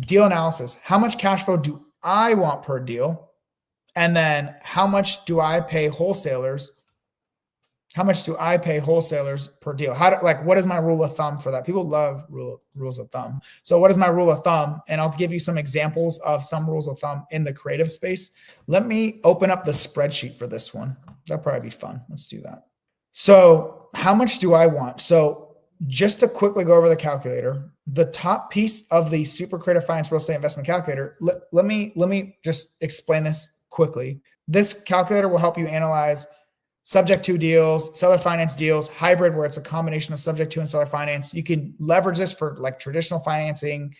deal analysis. How much cash flow do I want per deal? And then how much do I pay wholesalers? How much do I pay wholesalers per deal? What is my rule of thumb for that? People love rules of thumb. So what is my rule of thumb? And I'll give you some examples of some rules of thumb in the creative space. Let me open up the spreadsheet for this one. That'll probably be fun. Let's do that. So how much do I want? So just to quickly go over the calculator, the top piece of the Super Creative Finance Real Estate Investment Calculator, let me just explain this quickly. This calculator will help you analyze subject to deals, seller finance deals, hybrid, where it's a combination of subject to and seller finance. You can leverage this for like traditional financing,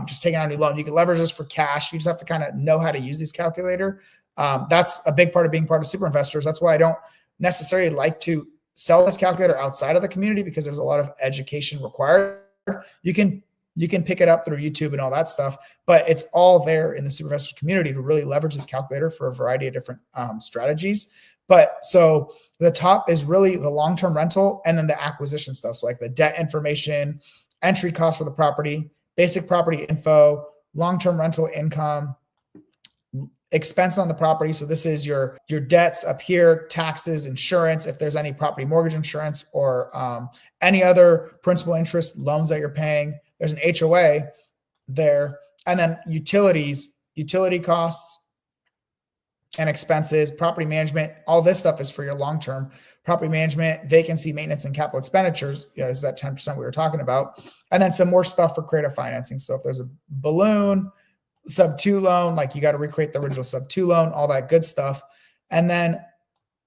just taking out a new loan. You can leverage this for cash. You just have to kind of know how to use this calculator. That's a big part of being part of Super Investors. That's why I don't necessarily like to sell this calculator outside of the community, because there's a lot of education required. You can pick it up through YouTube and all that stuff, but it's all there in the Super Investors community to really leverage this calculator for a variety of different strategies. But so the top is really the long-term rental and then the acquisition stuff. So like the debt information, entry cost for the property, basic property info, long-term rental income, expense on the property. So this is your debts up here, taxes, insurance, if there's any property mortgage insurance or any other principal interest loans that you're paying. There's an HOA there. And then utilities, utility costs and expenses, property management. All this stuff is for your long-term property management, vacancy, maintenance, and capital expenditures. Yeah, is that 10% we were talking about. And then some more stuff for creative financing. So if there's a balloon, sub-2 loan, like you got to recreate the original sub-2 loan, all that good stuff. And then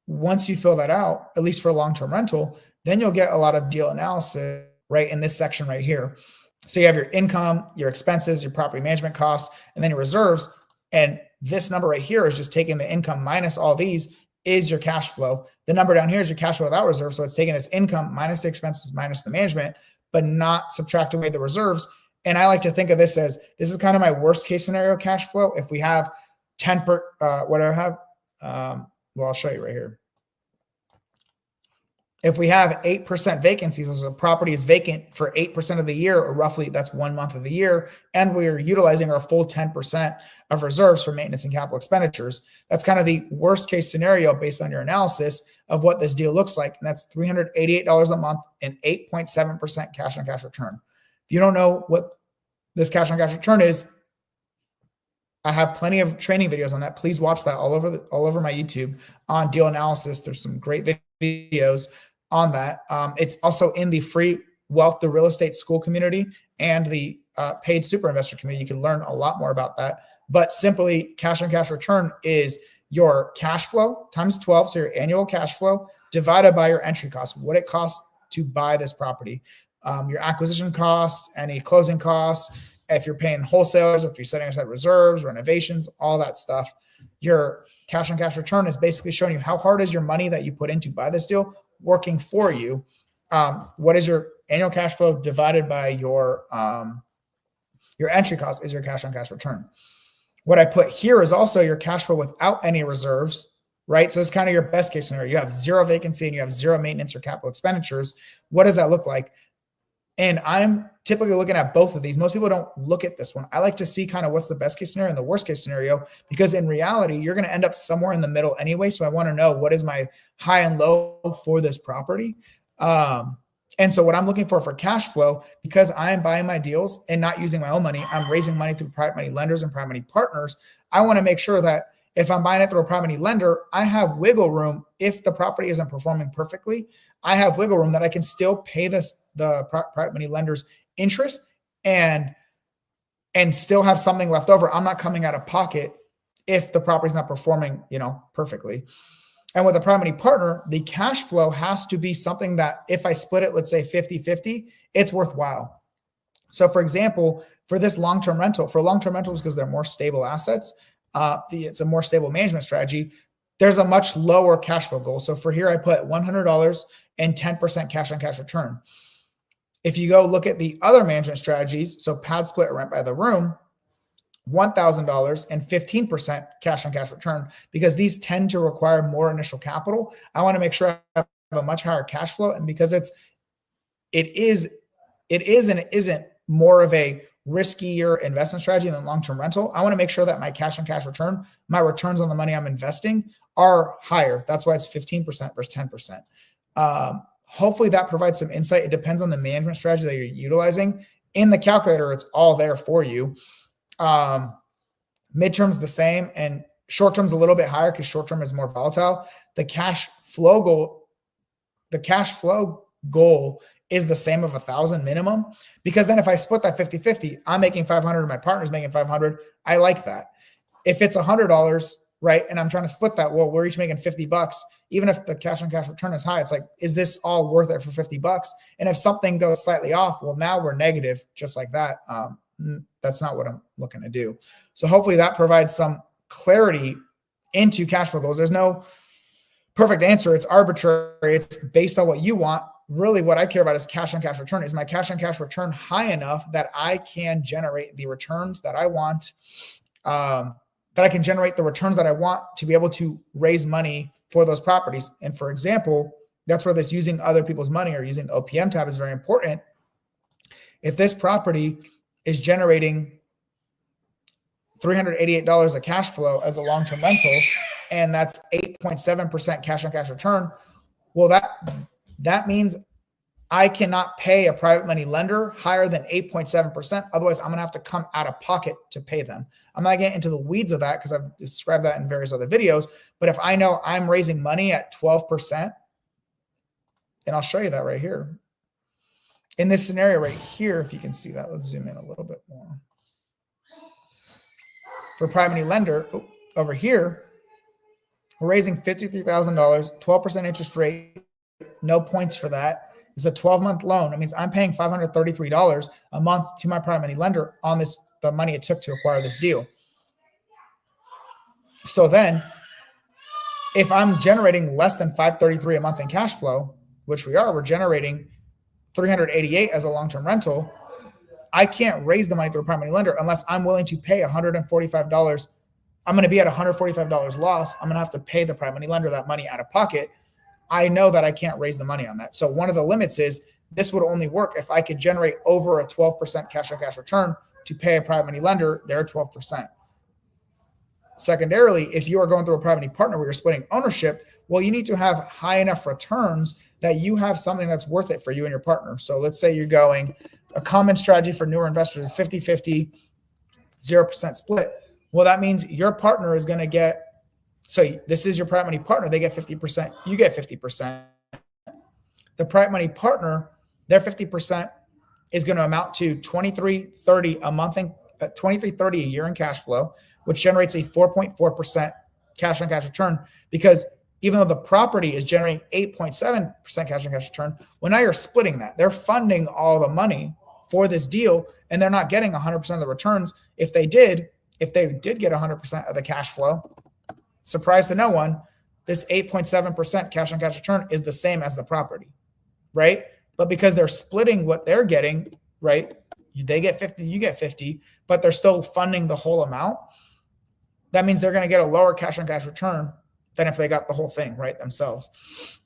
once you fill that out, at least for long-term rental, then you'll get a lot of deal analysis right in this section right here. So you have your income, your expenses, your property management costs, and then your reserves. And this number right here is just taking the income minus all these is your cash flow. The number down here is your cash flow without reserve. So it's taking this income minus the expenses minus the management, but not subtracting away the reserves. And I like to think of this as, this is kind of my worst case scenario cash flow. If we have 10 per, what do I have? Well, I'll show you right here. If we have 8% vacancies, so the property is vacant for 8% of the year, or roughly that's 1 month of the year, and we're utilizing our full 10% of reserves for maintenance and capital expenditures, that's kind of the worst case scenario based on your analysis of what this deal looks like. And that's $388 a month and 8.7% cash on cash return. If you don't know what this cash on cash return is, I have plenty of training videos on that. Please watch that all over my YouTube on deal analysis. There's some great videos on that. It's also in the free Wealth the Real Estate School community and the paid Super Investor community. You can learn a lot more about that. But simply, cash on cash return is your cash flow times 12, so your annual cash flow divided by your entry cost, what it costs to buy this property, your acquisition costs, any closing costs, if you're paying wholesalers, if you're setting aside reserves, renovations, all that stuff. Your cash on cash return is basically showing you how hard is your money that you put in to buy this deal working for you. What is your annual cash flow divided by your entry cost is your cash on cash return. What I put here is also your cash flow without any reserves, right? So it's kind of your best case scenario. You have zero vacancy and you have zero maintenance or capital expenditures. What does that look like? And I'm typically looking at both of these. Most people don't look at this one. I like to see kind of what's the best case scenario and the worst case scenario, because in reality, you're going to end up somewhere in the middle anyway. So I want to know, what is my high and low for this property? And so what I'm looking for cash flow, because I am buying my deals and not using my own money, I'm raising money through private money lenders and private money partners. I want to make sure that if I'm buying it through a private money lender, I have wiggle room. If the property isn't performing perfectly, I have wiggle room that I can still pay the private money lender's interest and still have something left over. I'm not coming out of pocket if the property's not performing, perfectly. And with a private money partner, the cash flow has to be something that if I split it, let's say 50-50, it's worthwhile. So for example, for this long-term rental, for long-term rentals, because they're more stable assets, it's a more stable management strategy, there's a much lower cash flow goal. So for here, I put $100 and 10% cash on cash return. If you go look at the other management strategies, so pad split or rent by the room, $1,000 and 15% cash on cash return, because these tend to require more initial capital. I want to make sure I have a much higher cash flow. And because it is and it isn't more of a riskier investment strategy than long-term rental, I want to make sure that my cash on cash return, my returns on the money I'm investing are higher. That's why it's 15% versus 10%. Hopefully that provides some insight. It depends on the management strategy that you're utilizing. In the calculator, it's all there for you. Midterm's the same, and short-term's a little bit higher because short-term is more volatile. The cash flow goal is the same of 1,000 minimum, because then if I split that 50-50, I'm making 500 and my partner's making 500. I like that. If it's $100, right, and I'm trying to split that, well, we're each making $50. Even if the cash on cash return is high, it's like, is this all worth it for $50? And if something goes slightly off, well, now we're negative just like that. That's not what I'm looking to do. So hopefully that provides some clarity into cash flow goals. There's no perfect answer. It's arbitrary. It's based on what you want. Really what I care about is cash on cash return. Is my cash on cash return high enough that I can generate the returns that I want, that I can generate the returns that I want to be able to raise money for those properties? And for example, that's where this using other people's money or using OPM tab is very important. If this property is generating $388 of cash flow as a long-term rental, and that's 8.7% cash on cash return, well, that means I cannot pay a private money lender higher than 8.7%. Otherwise, I'm going to have to come out of pocket to pay them. I'm not getting into the weeds of that because I've described that in various other videos. But if I know I'm raising money at 12%, and I'll show you that right here. In this scenario right here, if you can see that, let's zoom in a little bit more. For private money lender, over here, we're raising $53,000, 12% interest rate, no points for that. It's a 12-month loan. That means I'm paying $533 a month to my private money lender on the money it took to acquire this deal. So then if I'm generating less than $533 a month in cash flow, which we're generating $388 as a long-term rental, I can't raise the money through a private money lender unless I'm willing to pay $145. I'm going to be at $145 loss. I'm going to have to pay the private money lender that money out of pocket. I know that I can't raise the money on that. So one of the limits is this would only work if I could generate over a 12% cash on cash return to pay a private money lender their 12%. Secondarily, if you are going through a private money partner where you're splitting ownership, well, you need to have high enough returns that you have something that's worth it for you and your partner. So let's say you're going, a common strategy for newer investors is 50-50, 0% split. Well, that means your partner is going to get, so this is your private money partner. They get 50%. You get 50%. The private money partner, their 50% is going to amount to $23.30 a month in $23.30 a year in cash flow, which generates a 4.4% cash on cash return. Because even though the property is generating 8.7% cash on cash return, well, now you're splitting that. They're funding all the money for this deal, and they're not getting 100% of the returns. If they did get 100% of the cash flow, surprise to no one, this 8.7% cash on cash return is the same as the property, right? But because they're splitting what they're getting, right? They get 50, you get 50, but they're still funding the whole amount. That means they're going to get a lower cash on cash return than if they got the whole thing, right, themselves.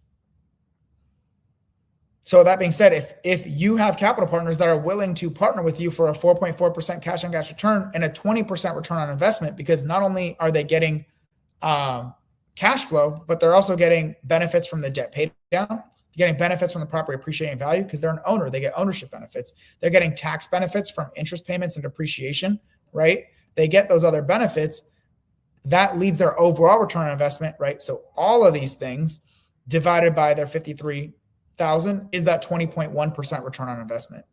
So that being said, if you have capital partners that are willing to partner with you for a 4.4% cash on cash return and a 20% return on investment, because not only are they getting cash flow, but they're also getting benefits from the debt pay down, getting benefits from the property appreciating value because they're an owner. They get ownership benefits. They're getting tax benefits from interest payments and depreciation, right? They get those other benefits. That leads their overall return on investment, right? So all of these things divided by their 53,000 is that 20.1% return on investment.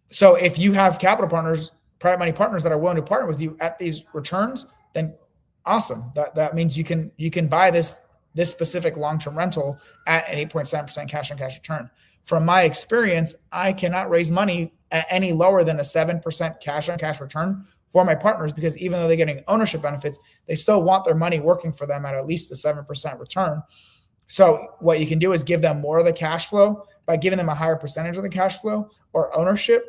So if you have capital partners, private money partners that are willing to partner with you at these returns, then awesome. That means you can buy this specific long-term rental at an 8.7% cash on cash return. From my experience, I cannot raise money at any lower than a 7% cash on cash return for my partners, because even though they're getting ownership benefits, they still want their money working for them at least a 7% return. So what you can do is give them more of the cash flow by giving them a higher percentage of the cash flow or ownership,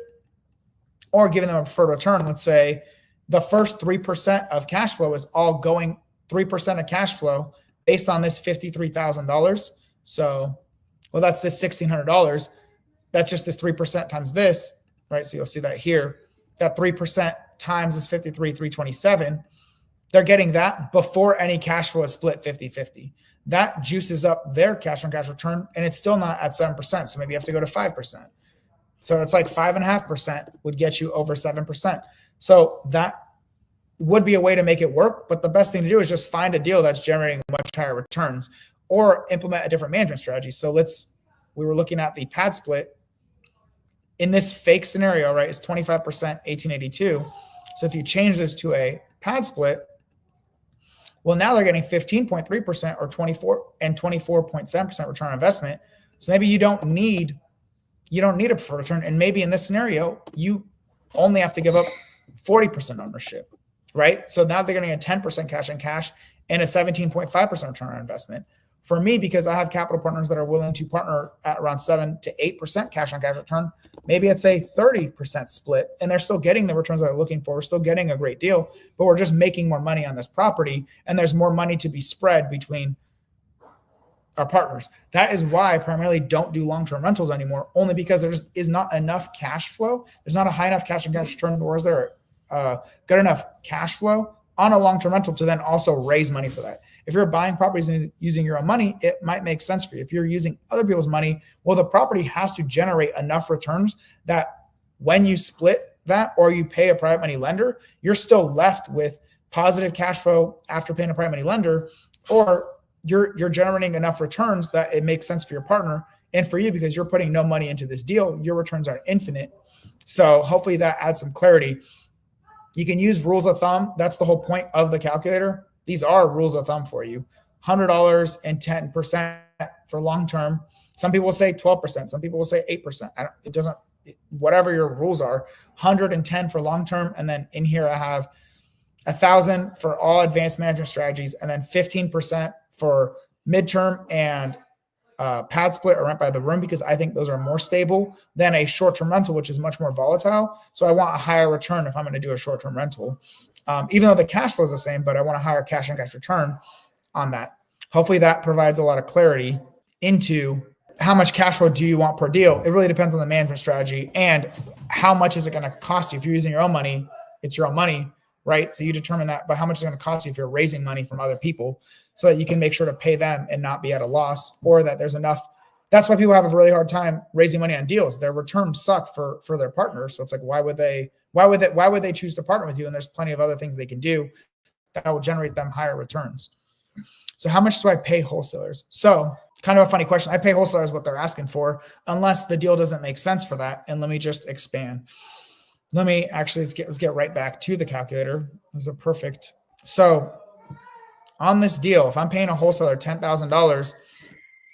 or giving them a preferred return. Let's say the first 3% of cash flow is all going 3% of cash flow based on this $53,000. So, well, that's this $1,600. That's just this 3% times this. right? So you'll see that here, that 3% times is 53,327. They're getting that before any cash flow is split 50-50. That juices up their cash on cash return, and it's still not at 7%. So maybe you have to go to 5%. So it's like 5.5% would get you over 7%. So that would be a way to make it work. But the best thing to do is just find a deal that's generating much higher returns or implement a different management strategy. So we were looking at the pad split. In this fake scenario, right, it's 25%, 1882. So if you change this to a pad split, well, now they're getting 15.3% or 24.7% return on investment. So maybe you don't need a preferred return. And maybe in this scenario, you only have to give up 40% ownership, right? So now they're getting a 10% cash on cash and a 17.5% return on investment. For me, because I have capital partners that are willing to partner at around 7 to 8% cash on cash return, maybe it's a 30% split, and they're still getting the returns that they're looking for. We're still getting a great deal, but we're just making more money on this property, and there's more money to be spread between our partners. That is why I primarily don't do long-term rentals anymore, only because there just is not enough cash flow. There's not a high enough cash on cash return, nor is there good enough cash flow on a long-term rental to then also raise money for that. If you're buying properties and using your own money, it might make sense for you. If you're using other people's money, well, the property has to generate enough returns that when you split that or you pay a private money lender, you're still left with positive cash flow after paying a private money lender, or you're generating enough returns that it makes sense for your partner and for you, because you're putting no money into this deal. Your returns are infinite. So hopefully that adds some clarity. You can use rules of thumb. That's the whole point of the calculator. These are rules of thumb for you. $100 and 10% for long-term. Some people will say 12%. Some people will say 8%. It doesn't, whatever your rules are, 110 for long-term. And then in here, I have 1,000 for all advanced management strategies, and then 15% for midterm and pad split or rent by the room, because I think those are more stable than a short-term rental, which is much more volatile. So I want a higher return if I'm going to do a short-term rental, even though the cash flow is the same, but I want a higher cash on cash return on that. Hopefully that provides a lot of clarity into how much cash flow do you want per deal. It really depends on the management strategy and how much is it going to cost you. If you're using your own money, it's your own money, right? So you determine that, but how much is it going to cost you if you're raising money from other people, so that you can make sure to pay them and not be at a loss, or that there's enough. That's why people have a really hard time raising money on deals. Their returns suck for their partners. So it's like, why would they choose to partner with you? And there's plenty of other things they can do that will generate them higher returns. So how much do I pay wholesalers? So kind of a funny question. I pay wholesalers what they're asking for, unless the deal doesn't make sense for that. And let me just expand. Let's get right back to the calculator. This is a perfect. So on this deal, if I'm paying a wholesaler $10,000,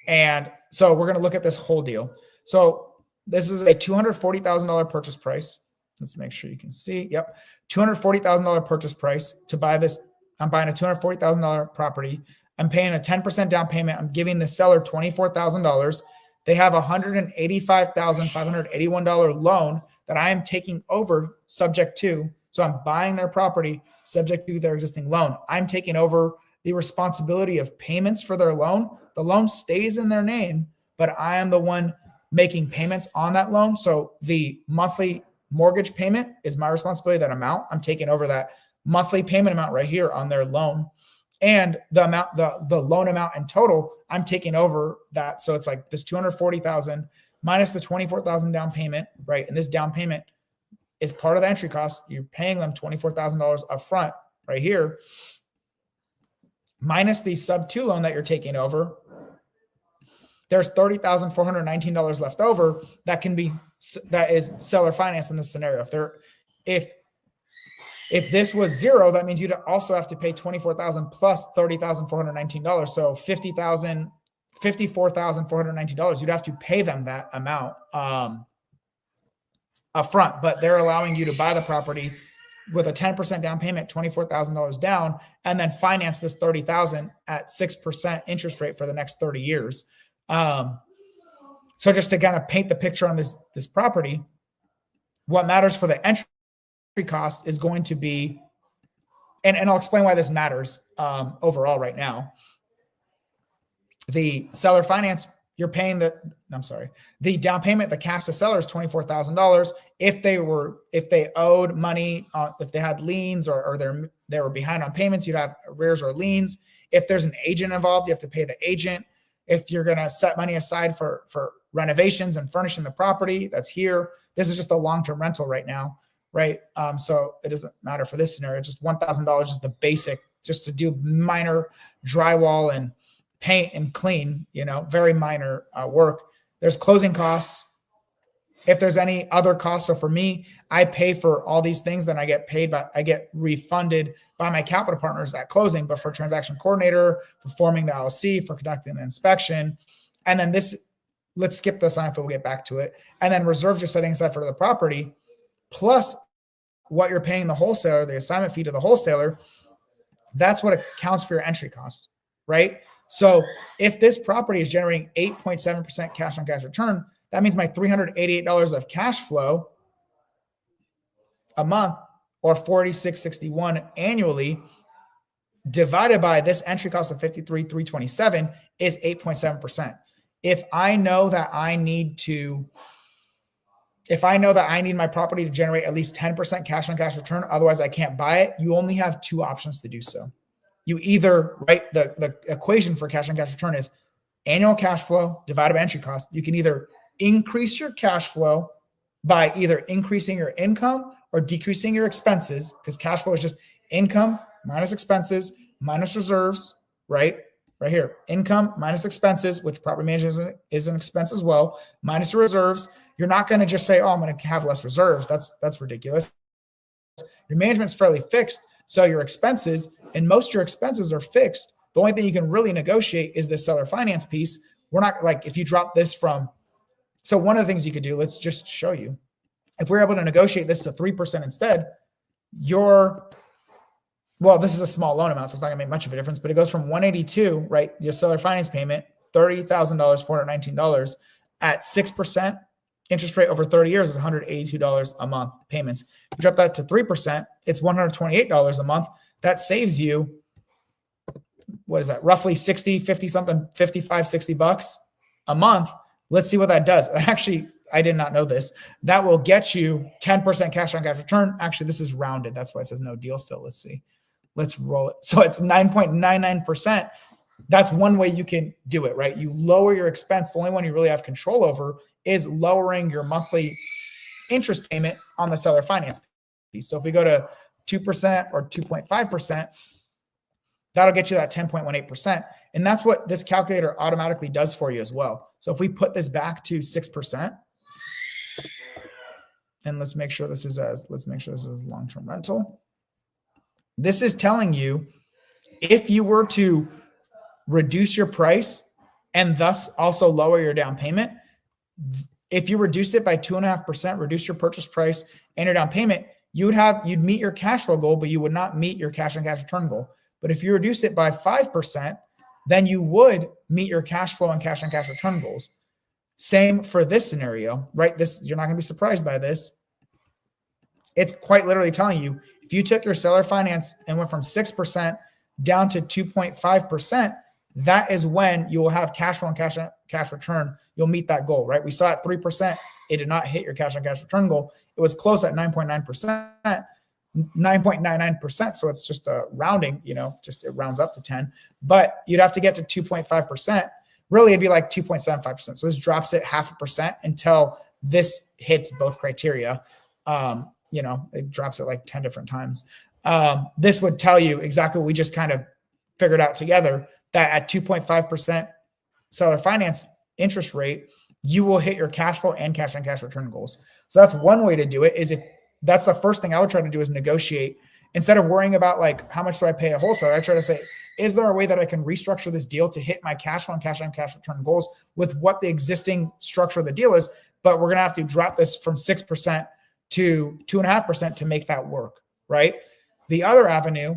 and so we're going to look at this whole deal. So this is a $240,000 purchase price. Let's make sure you can see. Yep. $240,000 purchase price to buy this. I'm buying a $240,000 property. I'm paying a 10% down payment. I'm giving the seller $24,000. They have a $185,581 loan that I am taking over subject to. So I'm buying their property subject to their existing loan. I'm taking over the responsibility of payments for their loan. The loan stays in their name, but I am the one making payments on that loan. So the monthly mortgage payment is my responsibility, that amount. I'm taking over that monthly payment amount right here on their loan. And the amount, the loan amount in total, I'm taking over that. So it's like this 240,000 minus the 24,000 down payment, right? And this down payment is part of the entry cost. You're paying them $24,000 up front right here, minus the sub 2 loan that you're taking over. There's $30,419 left over that is seller finance in this scenario. If this was zero, that means you'd also have to pay $24,000 plus $30,419. So $54,419. You'd have to pay them that amount up front, but they're allowing you to buy the property with a 10% down payment, $24,000 down, and then finance this $30,000 at 6% interest rate for the next 30 years. So just to kind of paint the picture on this property, what matters for the entry cost is going to be, and I'll explain why this matters overall right now. The seller finance you're paying the down payment, the cash to seller is $24,000. If they owed money, if they had liens or they were behind on payments, you'd have arrears or liens. If there's an agent involved, you have to pay the agent. If you're going to set money aside for renovations and furnishing the property, that's here. This is just a long-term rental right now, right? So it doesn't matter for this scenario. Just $1,000 is the basic, just to do minor drywall and paint and clean, very minor work. There's closing costs. If there's any other costs, so for me, I pay for all these things, then I get refunded by my capital partners at closing. But for transaction coordinator, for forming the LLC, for conducting the inspection, and then let's skip this on if we'll get back to it. And then reserves you're setting aside for the property, plus what you're paying the wholesaler, the assignment fee to the wholesaler, that's what accounts for your entry cost, right? So if this property is generating 8.7% cash on cash return, that means my $388 of cash flow a month, or $46.61 annually, divided by this entry cost of $53,327 is 8.7%. If I know that I need my property to generate at least 10% cash on cash return, otherwise I can't buy it, you only have two options to do so. You either, right, the equation for cash on cash return is annual cash flow divided by entry cost. You can either increase your cash flow by either increasing your income or decreasing your expenses, because cash flow is just income minus expenses minus reserves, right? Right here, income minus expenses, which property management is an expense as well, minus your reserves. You're not going to just say, oh, I'm going to have less reserves. That's ridiculous. Your management's fairly fixed. So your expenses, and most of your expenses are fixed. The only thing you can really negotiate is the seller finance piece. We're not like, if you drop this so one of the things you could do, let's just show you. If we're able to negotiate this to 3% instead, this is a small loan amount, so it's not gonna make much of a difference, but it goes from 182, right? Your seller finance payment, $30,000, $419 at 6%. Interest rate over 30 years is $182 a month payments. If you drop that to 3%, it's $128 a month. That saves you, what is that? Roughly 60, 50 something, 55, 60 bucks a month. Let's see what that does. Actually, I did not know this. That will get you 10% cash on cash return. Actually, this is rounded. That's why it says no deal still. Let's see. Let's roll it. So it's 9.99%. That's one way you can do it, right? You lower your expense. The only one you really have control over is lowering your monthly interest payment on the seller finance piece. So if we go to 2% or 2.5%, that'll get you that 10.18%. And that's what this calculator automatically does for you as well. So if we put this back to 6%, and let's make sure this is long-term rental. This is telling you, if you were to reduce your price and thus also lower your down payment, if you reduce it by 2.5%, reduce your purchase price and your down payment, you'd meet your cash flow goal, but you would not meet your cash on cash return goal. But if you reduce it by 5%, then you would meet your cash flow and cash on cash return goals. Same for this scenario, right? You're not going to be surprised by this. It's quite literally telling you, if you took your seller finance and went from 6% down to 2.5%, that is when you will have cash flow and cash return. You'll meet that goal, right? We saw at 3%, it did not hit your cash on cash return goal. It was close at 9.9%, 9.99%. So it's just a rounding, just it rounds up to 10, but you'd have to get to 2.5%. Really, it'd be like 2.75%. So this drops it 0.5% until this hits both criteria. It drops it like 10 different times. This would tell you exactly what we just kind of figured out together, that at 2.5% seller finance interest rate, you will hit your cash flow and cash on cash return goals. So that's one way to do it. That's the first thing I would try to do, is negotiate. Instead of worrying about like, how much do I pay a wholesaler? I try to say, is there a way that I can restructure this deal to hit my cash flow and cash on cash return goals with what the existing structure of the deal is? But we're going to have to drop this from 6% to 2.5% to make that work, right? The other avenue,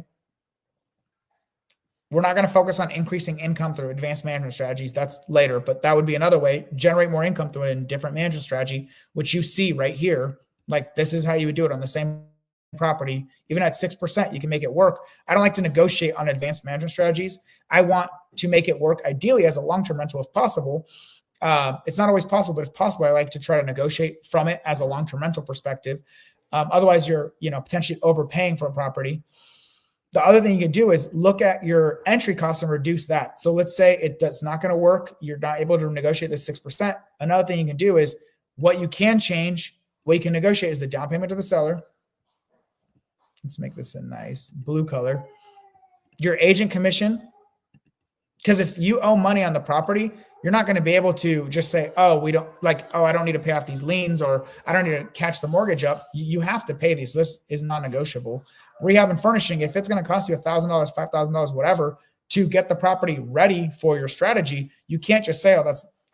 we're not going to focus on increasing income through advanced management strategies. That's later, but that would be another way. Generate more income through a different management strategy, which you see right here. Like, this is how you would do it on the same property. Even at 6%, you can make it work. I don't like to negotiate on advanced management strategies. I want to make it work ideally as a long-term rental if possible. It's not always possible, but if possible, I like to try to negotiate from it as a long-term rental perspective. Otherwise, you're potentially overpaying for a property. The other thing you can do is look at your entry costs and reduce that. So let's say it's not going to work. You're not able to negotiate the 6%. Another thing you can do is what you can change, what you can negotiate is the down payment to the seller. Let's make this a nice blue color. Your agent commission. Because if you owe money on the property, you're not going to be able to just say, oh, I don't need to pay off these liens, or I don't need to catch the mortgage up. You have to pay these. So this is non-negotiable. Rehab and furnishing, if it's going to cost you $1,000, $5,000, whatever, to get the property ready for your strategy, you can't just say,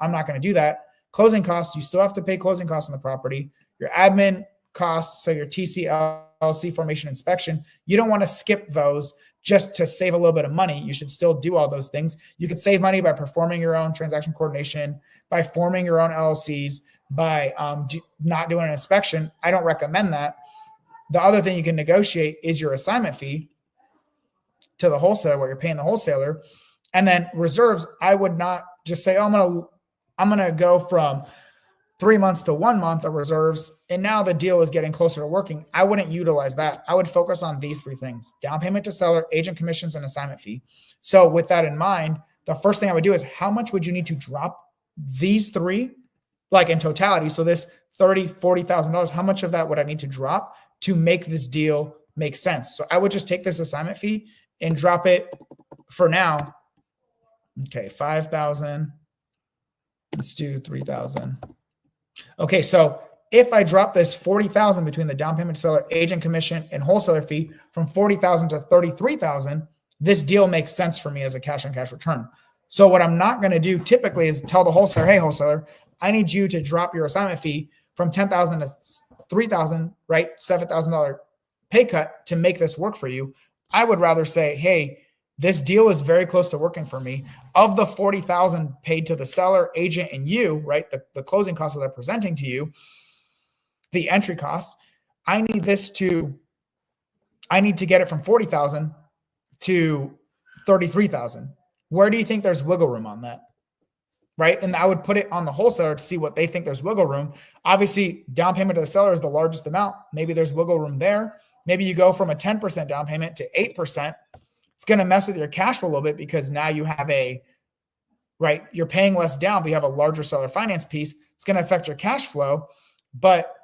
I'm not going to do that. Closing costs, you still have to pay closing costs on the property. Your admin costs, so your TC, LLC formation inspection, you don't want to skip those just to save a little bit of money. You should still do all those things. You can save money by performing your own transaction coordination, by forming your own LLCs, by not doing an inspection. I don't recommend that. The other thing you can negotiate is your assignment fee to the wholesaler, what you're paying the wholesaler. And then reserves, I would not just say, I'm going to go from 3 months to 1 month of reserves, and now the deal is getting closer to working. I wouldn't utilize that. I would focus on these 3 things: down payment to seller, agent commissions, and assignment fee. So with that in mind, the first thing I would do is, how much would you need to drop these 3, like in totality? So this $30,000, $40,000, how much of that would I need to drop to make this deal make sense? So I would just take this assignment fee and drop it for now. Okay, 5,000. Let's do 3,000. Okay, so if I drop this 40,000 between the down payment to seller, agent commission, and wholesaler fee from 40,000 to 33,000, this deal makes sense for me as a cash on cash return. So what I'm not going to do typically is tell the wholesaler, hey, wholesaler, I need you to drop your assignment fee from 10,000 to 3,000, right? $7,000 pay cut to make this work for you. I would rather say, hey, this deal is very close to working for me. Of the 40,000 paid to the seller, agent, and you, right? The closing costs that they're presenting to you, the entry costs, I need to get it from 40,000 to 33,000. Where do you think there's wiggle room on that? Right? And I would put it on the wholesaler to see what they think there's wiggle room. Obviously, down payment to the seller is the largest amount. Maybe there's wiggle room there. Maybe you go from a 10% down payment to 8%. It's going to mess with your cash flow a little bit, because now you have you're paying less down, but you have a larger seller finance piece. It's going to affect your cash flow, but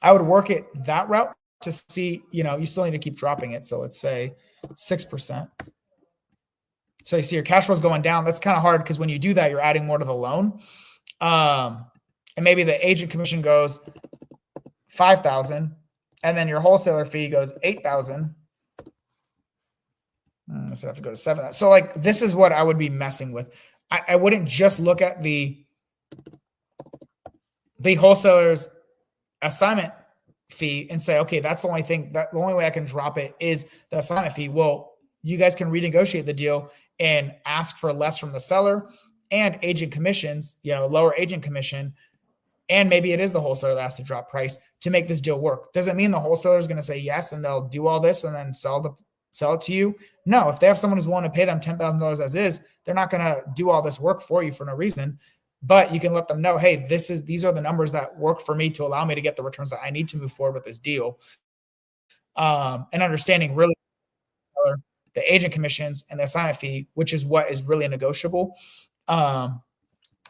I would work it that route to see, you still need to keep dropping it. So let's say 6%. So you see your cash flow is going down. That's kind of hard, because when you do that, you're adding more to the loan. And maybe the agent commission goes 5,000, and then your wholesaler fee goes 8,000. So I have to go to 7. So this is what I would be messing with. I wouldn't just look at the wholesaler's assignment fee and say, okay, that's the only thing, that the only way I can drop it is the assignment fee. Well, you guys can renegotiate the deal and ask for less from the seller and agent commissions, lower agent commission. And maybe it is the wholesaler that has to drop price to make this deal work. Does it mean the wholesaler is going to say yes and they'll do all this and then sell it to you? No, if they have someone who's willing to pay them $10,000 as is, they're not going to do all this work for you for no reason. But you can let them know, hey, these are the numbers that work for me to allow me to get the returns that I need to move forward with this deal. And understanding really the agent commissions and the assignment fee, which is what is really negotiable. And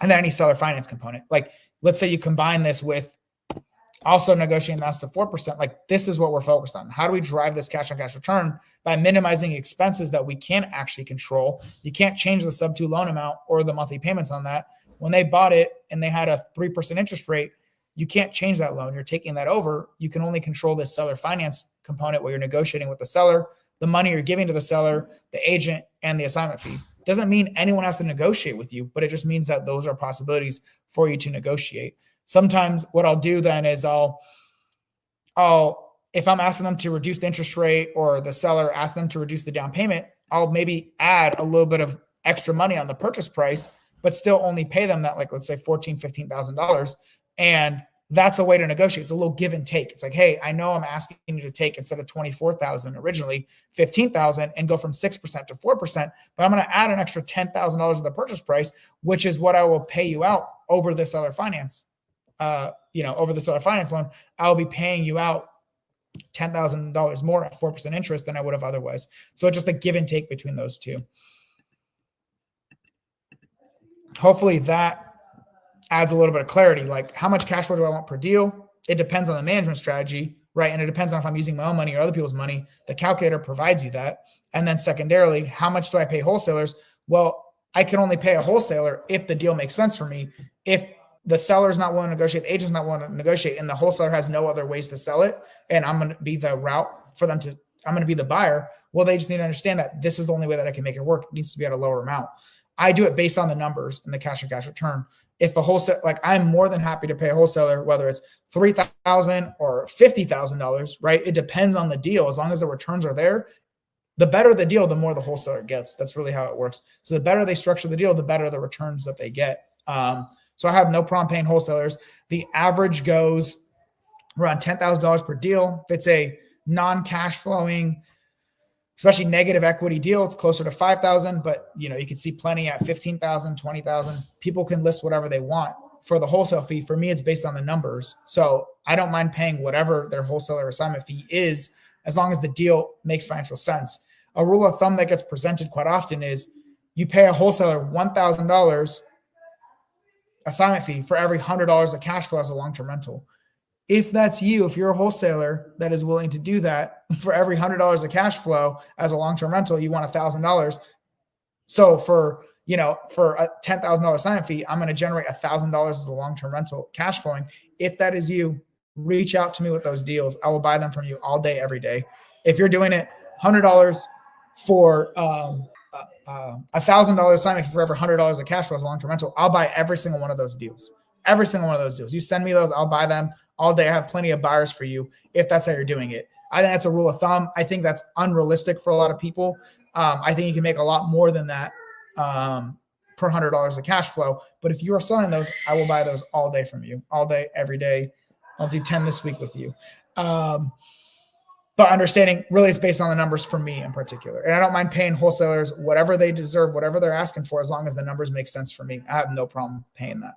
then any seller finance component. Let's say you combine this with also negotiating that's to 4%. This is what we're focused on. How do we drive this cash on cash return? By minimizing expenses that we can't actually control. You can't change the sub 2 loan amount or the monthly payments on that. When they bought it and they had a 3% interest rate, you can't change that loan. You're taking that over. You can only control this seller finance component where you're negotiating with the seller, the money you're giving to the seller, the agent, and the assignment fee. Doesn't mean anyone has to negotiate with you, but it just means that those are possibilities for you to negotiate. Sometimes what I'll do then is I'll if I'm asking them to reduce the interest rate or the seller asks them to reduce the down payment, I'll maybe add a little bit of extra money on the purchase price, but still only pay them that, let's say $14,000, $15,000, and that's a way to negotiate. It's a little give and take. It's like, hey, I know I'm asking you to take, instead of 24,000 originally, 15,000, and go from 6% to 4%, but I'm going to add an extra $10,000 of the purchase price, which is what I will pay you out over the seller finance. Over the seller finance loan, I'll be paying you out $10,000 more at 4% interest than I would have otherwise. So it's just a give and take between those two. Hopefully that adds a little bit of clarity. Like, how much cash flow do I want per deal? It depends on the management strategy, right? And it depends on if I'm using my own money or other people's money. The calculator provides you that. And then secondarily, how much do I pay wholesalers? Well, I can only pay a wholesaler if the deal makes sense for me. If the seller's not willing to negotiate, the agent's not willing to negotiate, and the wholesaler has no other ways to sell it, and I'm going to be the route for them to, I'm going to be the buyer. Well, they just need to understand that this is the only way that I can make it work. It needs to be at a lower amount. I do it based on the numbers and the cash on cash return. If a wholesale, like, I'm more than happy to pay a wholesaler, whether it's $3,000 or $50,000, right? It depends on the deal. As long as the returns are there, the better the deal, the more the wholesaler gets. That's really how it works. So the better they structure the deal, the better the returns that they get. So I have no problem paying wholesalers. The average goes around $10,000 per deal. If it's a non-cash flowing, especially negative equity deal, it's closer to 5,000, but you can see plenty at 15,000, 20,000. People can list whatever they want for the wholesale fee. For me, it's based on the numbers. So I don't mind paying whatever their wholesaler assignment fee is, as long as the deal makes financial sense. A rule of thumb that gets presented quite often is you pay a wholesaler $1,000 assignment fee for every $100 of cash flow as a long-term rental. If that's you, if you're a wholesaler that is willing to do that, for every $100 of cash flow as a long-term rental, you want $1,000. So for a $10,000 assignment fee, I'm going to generate $1,000 as a long-term rental cash flowing. If that is you, reach out to me with those deals. I will buy them from you all day, every day. If you're doing it $100 for $1,000 assignment for every $100 of cash flow as a long-term rental, I'll buy every single one of those deals. Every single one of those deals. You send me those, I'll buy them all day. I have plenty of buyers for you if that's how you're doing it. I think that's a rule of thumb. I think that's unrealistic for a lot of people. I think you can make a lot more than that per $100 of cash flow. But if you are selling those, I will buy those all day from you, all day, every day. I'll do 10 this week with you. But understanding, really, it's based on the numbers for me in particular. And I don't mind paying wholesalers whatever they deserve, whatever they're asking for, as long as the numbers make sense for me. I have no problem paying that.